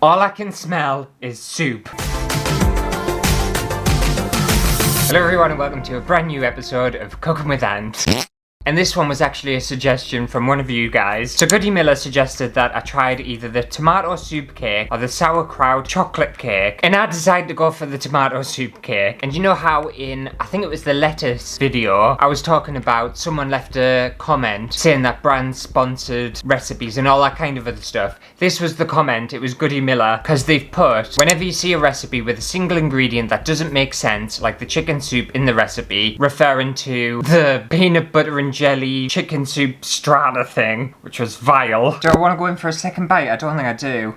All I can smell is soup. Hello everyone and welcome to a brand new episode of Cooking with Ant. And this one was actually a suggestion from one of you guys. So Goody Miller suggested that I tried either the tomato soup cake or the sauerkraut chocolate cake. And I decided to go for the tomato soup cake. And you know how in, I think it was the lettuce video, I was talking about someone left a comment saying that brand sponsored recipes and all that kind of other stuff. This was the comment, it was Goody Miller, because they've put, whenever you see a recipe with a single ingredient that doesn't make sense, like the chicken soup in the recipe, referring to the peanut butter and jelly chicken soup strata thing, which was vile. Do I want to go in for a second bite? I don't think I do.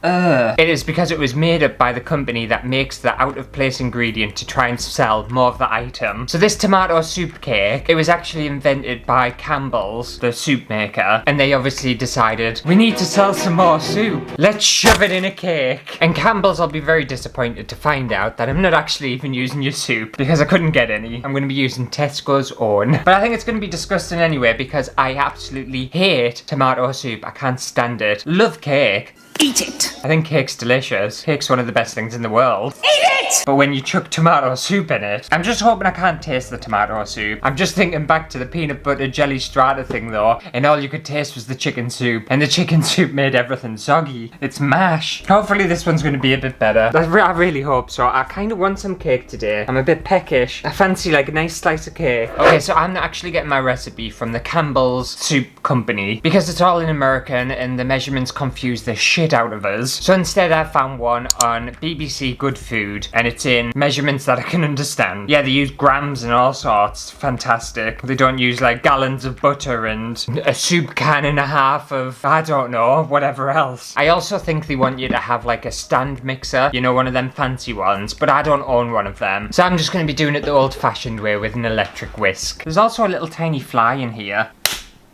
It is because it was made up by the company that makes the out-of-place ingredient to try and sell more of the item. So this tomato soup cake, it was actually invented by Campbell's, the soup maker, and they obviously decided, we need to sell some more soup. Let's shove it in a cake. And Campbell's, I'll be very disappointed to find out that I'm not actually even using your soup because I couldn't get any. I'm going to be using Tesco's own. But I think it's going to be disgusting anyway because I absolutely hate tomato soup. I can't stand it. Love cake. Eat it! I think cake's delicious. Cake's one of the best things in the world. Eat it! But when you chuck tomato soup in it, I'm just hoping I can't taste the tomato soup. I'm just thinking back to the peanut butter jelly strata thing though, and all you could taste was the chicken soup, and the chicken soup made everything soggy. It's mash. Hopefully this one's going to be a bit better. I really hope so. I kind of want some cake today. I'm a bit peckish. I fancy like a nice slice of cake. Okay, so I'm not actually getting my recipe from the Campbell's Soup Company because it's all in American and the measurements confuse the shit out of us. So instead I found one on BBC Good Food and it's in measurements that I can understand. Yeah, they use grams and all sorts. Fantastic. They don't use like gallons of butter and a soup can and a half of, I don't know, whatever else. I also think they want you to have like a stand mixer, you know, one of them fancy ones, but I don't own one of them. So I'm just going to be doing it the old-fashioned way with an electric whisk. There's also a little tiny fly in here.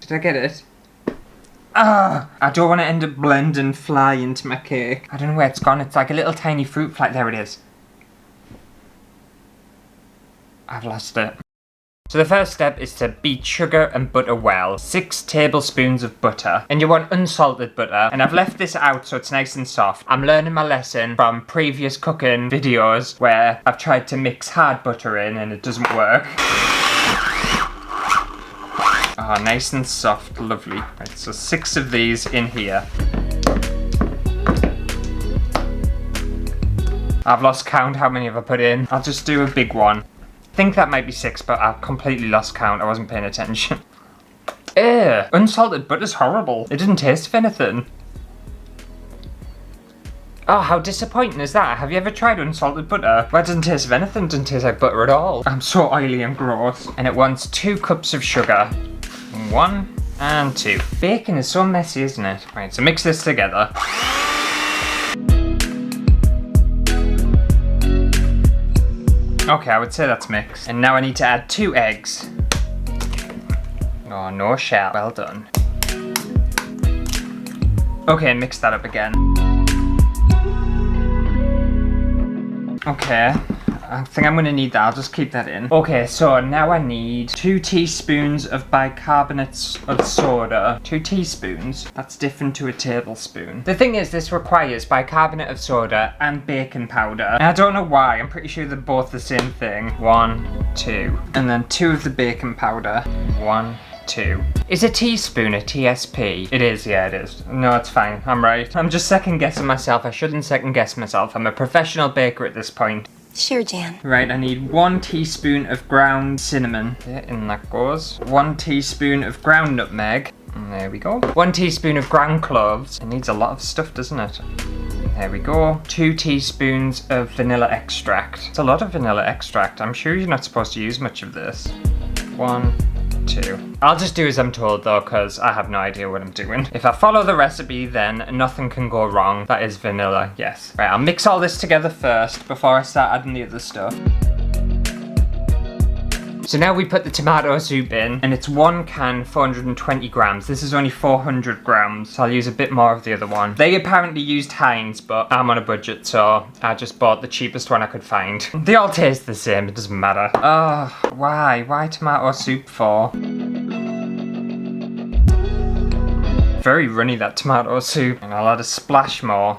Did I get it? I don't want to end up blending fly into my cake. I don't know where it's gone. It's like a little tiny fruit fly. There it is. I've lost it. So the first step is to beat sugar and butter well. 6 tablespoons of butter. And you want unsalted butter. And I've left this out so it's nice and soft. I'm learning my lesson from previous cooking videos where I've tried to mix hard butter in and it doesn't work. Oh, nice and soft, lovely. Right, so 6 of these in here. I've lost count how many have I put in. I'll just do a big one. I think that might be 6, but I've completely lost count. I wasn't paying attention. Ew, unsalted butter's horrible. It didn't taste of anything. Oh, how disappointing is that? Have you ever tried unsalted butter? Well, it doesn't taste of anything. It doesn't taste like butter at all. I'm so oily and gross. And it wants 2 cups of sugar. 1 and 2. Bacon is so messy, isn't it? Right, so mix this together. Okay, I would say that's mixed. And now I need to add 2 eggs. Oh, no shell. Well done. Okay, mix that up again. Okay. I think I'm going to need that. I'll just keep that in. Okay, so now I need 2 teaspoons of bicarbonate of soda. 2 teaspoons? That's different to a tablespoon. The thing is, this requires bicarbonate of soda and baking powder. And I don't know why. I'm pretty sure they're both the same thing. 1, 2. And then 2 of the baking powder. 1, 2. Is a teaspoon a TSP? It is, yeah, it is. No, it's fine. I'm right. I'm just second guessing myself. I shouldn't second guess myself. I'm a professional baker at this point. Sure, Jan. Right, I need 1 teaspoon of ground cinnamon. Yeah, in that goes. 1 teaspoon of ground nutmeg. And there we go. 1 teaspoon of ground cloves. It needs a lot of stuff, doesn't it? There we go. 2 teaspoons of vanilla extract. It's a lot of vanilla extract. I'm sure you're not supposed to use much of this. 1, 2. I'll just do as I'm told though, because I have no idea what I'm doing. If I follow the recipe, then nothing can go wrong. That is vanilla, yes. Right, I'll mix all this together first before I start adding the other stuff. So now we put the tomato soup in, and it's 1 can, 420 grams. This is only 400 grams, so I'll use a bit more of the other one. They apparently used Heinz, but I'm on a budget, so I just bought the cheapest one I could find. They all taste the same, it doesn't matter. Oh, why? Why tomato soup for? Very runny, that tomato soup. And I'll add a splash more.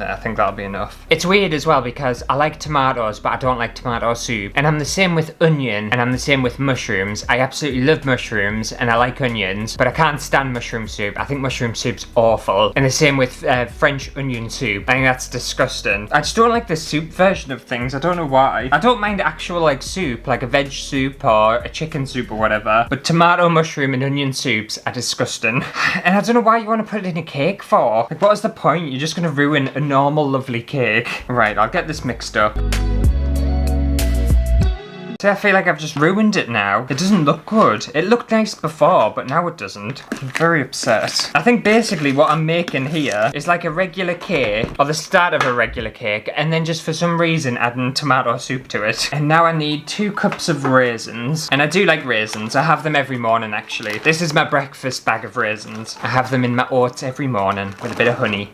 I think that'll be enough. It's weird as well because I like tomatoes, but I don't like tomato soup. And I'm the same with onion, and I'm the same with mushrooms. I absolutely love mushrooms, and I like onions, but I can't stand mushroom soup. I think mushroom soup's awful. And the same with French onion soup. I think that's disgusting. I just don't like the soup version of things. I don't know why. I don't mind actual like soup, like a veg soup or a chicken soup or whatever, but tomato, mushroom, and onion soups are disgusting. And I don't know why you want to put it in a cake for. Like, what is the point? You're just gonna ruin a normal, lovely cake. Right, I'll get this mixed up. See, I feel like I've just ruined it now. It doesn't look good. It looked nice before, but now it doesn't. I'm very upset. I think basically what I'm making here is like a regular cake, or the start of a regular cake, and then just for some reason adding tomato soup to it. And now I need 2 cups of raisins. And I do like raisins. I have them every morning, actually. This is my breakfast bag of raisins. I have them in my oats every morning with a bit of honey.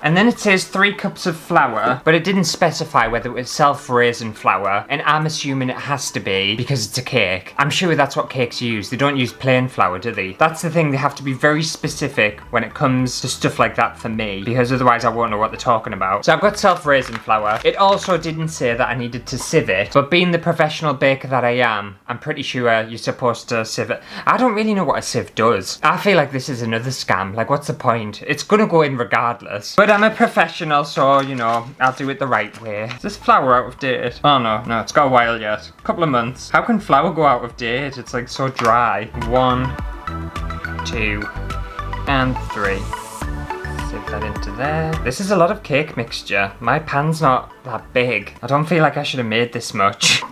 And then it says 3 cups of flour, but it didn't specify whether it was self-raisin flour, and I'm assuming it has to be because it's a cake. I'm sure that's what cakes use. They don't use plain flour, do they? That's the thing, they have to be very specific when it comes to stuff like that for me, because otherwise I won't know what they're talking about. So I've got self-raisin flour. It also didn't say that I needed to sieve it, but being the professional baker that I am, I'm pretty sure you're supposed to sieve it. I don't really know what a sieve does. I feel like this is another scam. Like, what's the point? It's gonna go in regardless. But I'm a professional, so, you know, I'll do it the right way. Is this flour out of date? Oh no, it's got a while yet. A couple of months. How can flour go out of date? It's like so dry. 1, 2, and 3. Save that into there. This is a lot of cake mixture. My pan's not that big. I don't feel like I should have made this much.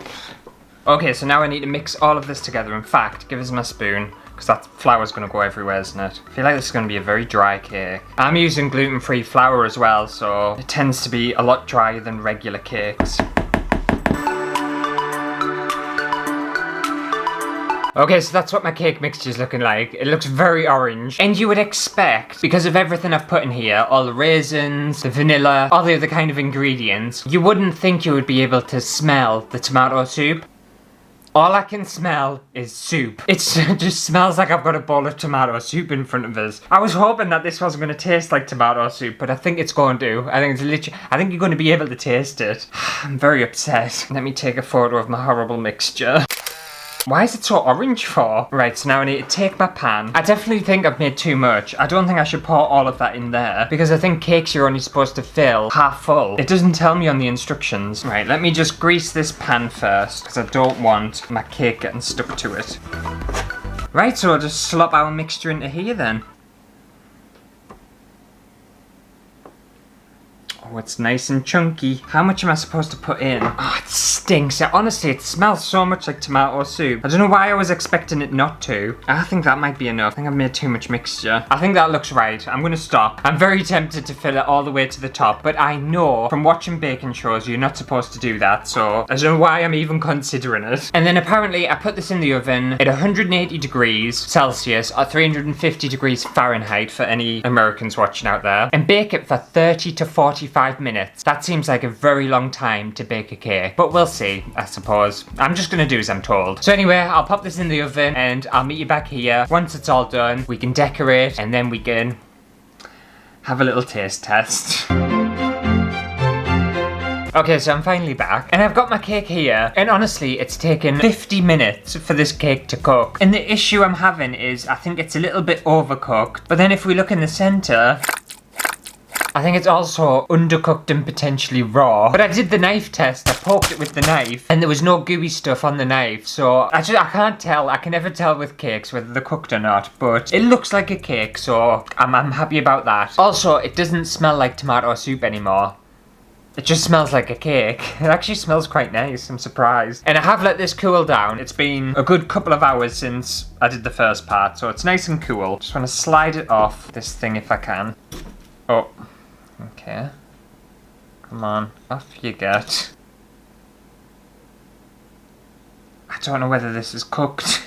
Okay, so now I need to mix all of this together. In fact, give us my spoon, because that flour's going to go everywhere, isn't it? I feel like this is going to be a very dry cake. I'm using gluten-free flour as well, so it tends to be a lot drier than regular cakes. Okay, so that's what my cake mixture is looking like. It looks very orange. And you would expect, because of everything I've put in here, all the raisins, the vanilla, all the other kind of ingredients, you wouldn't think you would be able to smell the tomato soup. All I can smell is soup. It just smells like I've got a bowl of tomato soup in front of us. I was hoping that this wasn't going to taste like tomato soup, but I think it's going to. I think you're going to be able to taste it. I'm very upset. Let me take a photo of my horrible mixture. Why is it so orange for? Right, so now I need to take my pan. I definitely think I've made too much. I don't think I should pour all of that in there, because I think cakes you're only supposed to fill half full. It doesn't tell me on the instructions. Right, let me just grease this pan first, because I don't want my cake getting stuck to it. Right, so I'll just slop our mixture into here then. Oh, it's nice and chunky. How much am I supposed to put in? Oh, it stinks. Honestly, it smells so much like tomato soup. I don't know why I was expecting it not to. I think that might be enough. I think I've made too much mixture. I think that looks right. I'm gonna stop. I'm very tempted to fill it all the way to the top, but I know from watching baking shows you're not supposed to do that, so I don't know why I'm even considering it. And then apparently I put this in the oven at 180 degrees Celsius or 350 degrees Fahrenheit for any Americans watching out there, and bake it for 30 to 45 minutes. That seems like a very long time to bake a cake, but we'll see, I suppose. I'm just gonna do as I'm told. So anyway, I'll pop this in the oven and I'll meet you back here. Once it's all done, we can decorate and then we can have a little taste test. Okay, so I'm finally back, and I've got my cake here, and honestly, it's taken 50 minutes for this cake to cook. And the issue I'm having is, I think it's a little bit overcooked, but then if we look in the center, I think it's also undercooked and potentially raw. But I did the knife test, I poked it with the knife, and there was no gooey stuff on the knife, so I can't tell. I can never tell with cakes whether they're cooked or not, but it looks like a cake, so I'm happy about that. Also, it doesn't smell like tomato soup anymore. It just smells like a cake. It actually smells quite nice, I'm surprised. And I have let this cool down. It's been a good couple of hours since I did the first part, so it's nice and cool. Just want to slide it off this thing if I can. Oh. Okay. Come on, off you get. I don't know whether this is cooked.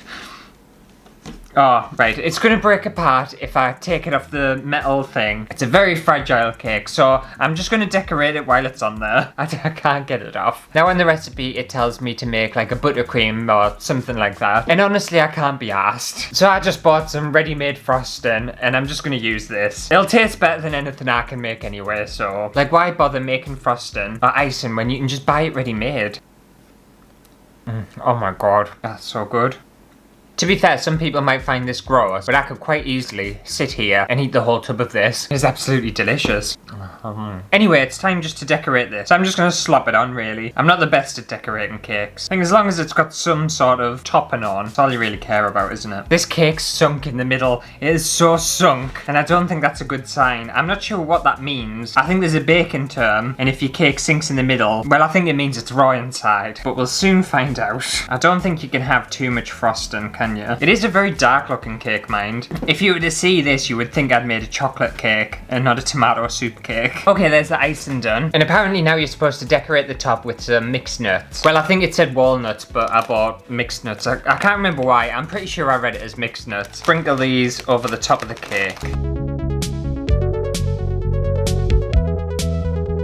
Oh, right. It's gonna break apart if I take it off the metal thing. It's a very fragile cake, so I'm just gonna decorate it while it's on there. I can't get it off. Now in the recipe, it tells me to make like a buttercream or something like that. And honestly, I can't be arsed. So I just bought some ready-made frosting, and I'm just gonna use this. It'll taste better than anything I can make anyway, so like why bother making frosting or icing when you can just buy it ready-made? Oh my god, that's so good. To be fair, some people might find this gross, but I could quite easily sit here and eat the whole tub of this. It's absolutely delicious. Anyway, it's time just to decorate this. So I'm just going to slop it on, really. I'm not the best at decorating cakes. I think as long as it's got some sort of topping on, that's all you really care about, isn't it? This cake's sunk in the middle. It is so sunk, and I don't think that's a good sign. I'm not sure what that means. I think there's a baking term, and if your cake sinks in the middle, well, I think it means it's raw inside. But we'll soon find out. I don't think you can have too much frosting, can you? It is a very dark looking cake, mind. If you were to see this, you would think I'd made a chocolate cake and not a tomato soup cake. Okay, there's the icing done. And apparently now you're supposed to decorate the top with some mixed nuts. Well, I think it said walnuts, but I bought mixed nuts. I can't remember why. I'm pretty sure I read it as mixed nuts. Sprinkle these over the top of the cake.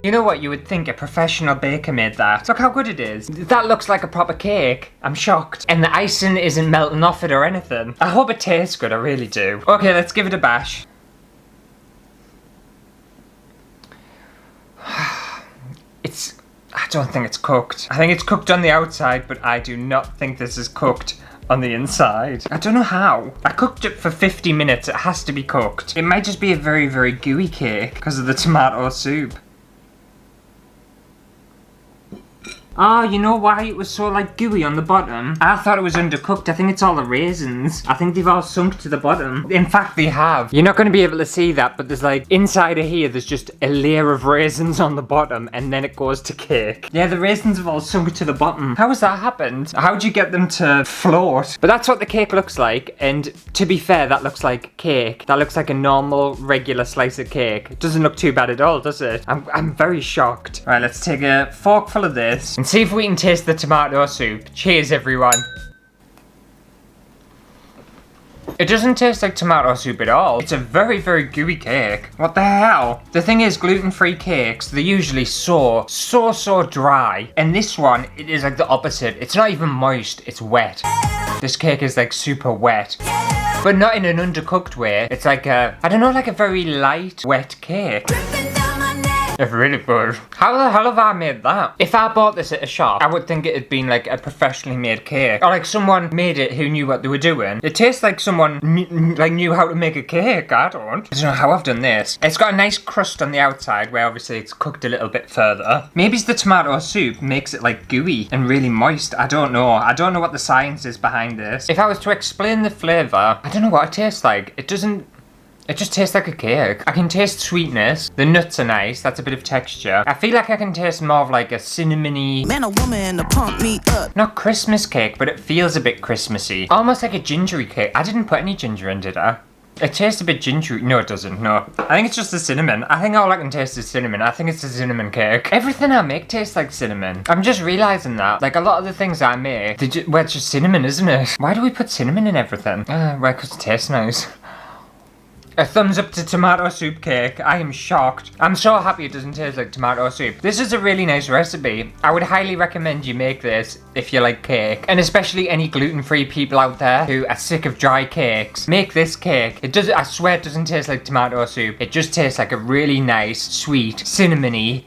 You know what, you would think a professional baker made that. Look how good it is. That looks like a proper cake. I'm shocked. And the icing isn't melting off it or anything. I hope it tastes good, I really do. Okay, let's give it a bash. I don't think it's cooked. I think it's cooked on the outside, but I do not think this is cooked on the inside. I don't know how. I cooked it for 50 minutes. It has to be cooked. It might just be a very, very gooey cake because of the tomato soup. Oh, you know why it was so like gooey on the bottom? I thought it was undercooked. I think it's all the raisins. I think they've all sunk to the bottom. In fact, they have. You're not going to be able to see that, but there's like, inside of here, there's just a layer of raisins on the bottom, and then it goes to cake. Yeah, the raisins have all sunk to the bottom. How has that happened? How'd you get them to float? But that's what the cake looks like, and to be fair, that looks like cake. That looks like a normal, regular slice of cake. It doesn't look too bad at all, does it? I'm very shocked. Right, let's take a forkful of this, and see if we can taste the tomato soup. Cheers, everyone. It doesn't taste like tomato soup at all. It's a very, very gooey cake. What the hell? The thing is, gluten-free cakes, they're usually so dry. And this one, it is like the opposite. It's not even moist, it's wet. This cake is like super wet. But not in an undercooked way. It's like a, I don't know, like a very light, wet cake. It's really good. How the hell have I made that? If I bought this at a shop, I would think it had been like a professionally made cake. Or like someone made it who knew what they were doing. It tastes like someone knew how to make a cake. I don't know how I've done this. It's got a nice crust on the outside where obviously it's cooked a little bit further. Maybe it's the tomato soup makes it like gooey and really moist. I don't know. I don't know what the science is behind this. If I was to explain the flavour, I don't know what it tastes like. It just tastes like a cake. I can taste sweetness. The nuts are nice. That's a bit of texture. I feel like I can taste more of like a cinnamony... Man or woman to pump me up. Not Christmas cake, but it feels a bit Christmassy. Almost like a gingery cake. I didn't put any ginger in, did I? It tastes a bit gingery. No, it doesn't. No. I think it's just the cinnamon. I think all I can taste is cinnamon. I think it's a cinnamon cake. Everything I make tastes like cinnamon. I'm just realising that. Like, a lot of the things I make, well, it's just cinnamon, isn't it? Why do we put cinnamon in everything? Well, because it tastes nice. A thumbs up to tomato soup cake. I am shocked. I'm so happy it doesn't taste like tomato soup. This is a really nice recipe. I would highly recommend you make this if you like cake. And especially any gluten-free people out there who are sick of dry cakes. Make this cake. It does. I swear it doesn't taste like tomato soup. It just tastes like a really nice, sweet, cinnamony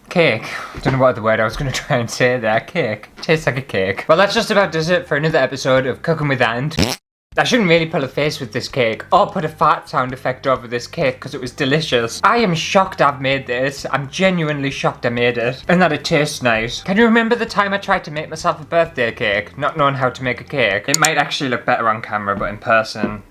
cake. I don't know what the word I was going to try and say there. Cake. Tastes like a cake. Well, that's just about does it for another episode of Cooking with Ant. I shouldn't really pull a face with this cake or put a fart sound effect over this cake because it was delicious. I am shocked I've made this. I'm genuinely shocked I made it and that it tastes nice. Can you remember the time I tried to make myself a birthday cake, not knowing how to make a cake? It might actually look better on camera, but in person,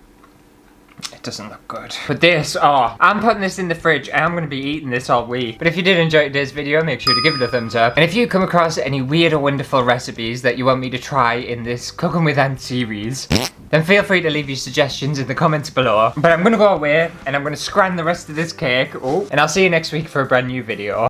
it doesn't look good. But this, oh, I'm putting this in the fridge and I'm going to be eating this all week. But if you did enjoy today's video, make sure to give it a thumbs up. And if you come across any weird or wonderful recipes that you want me to try in this Cooking with Ant series, then feel free to leave your suggestions in the comments below. But I'm going to go away and I'm going to scran the rest of this cake. Oh, and I'll see you next week for a brand new video.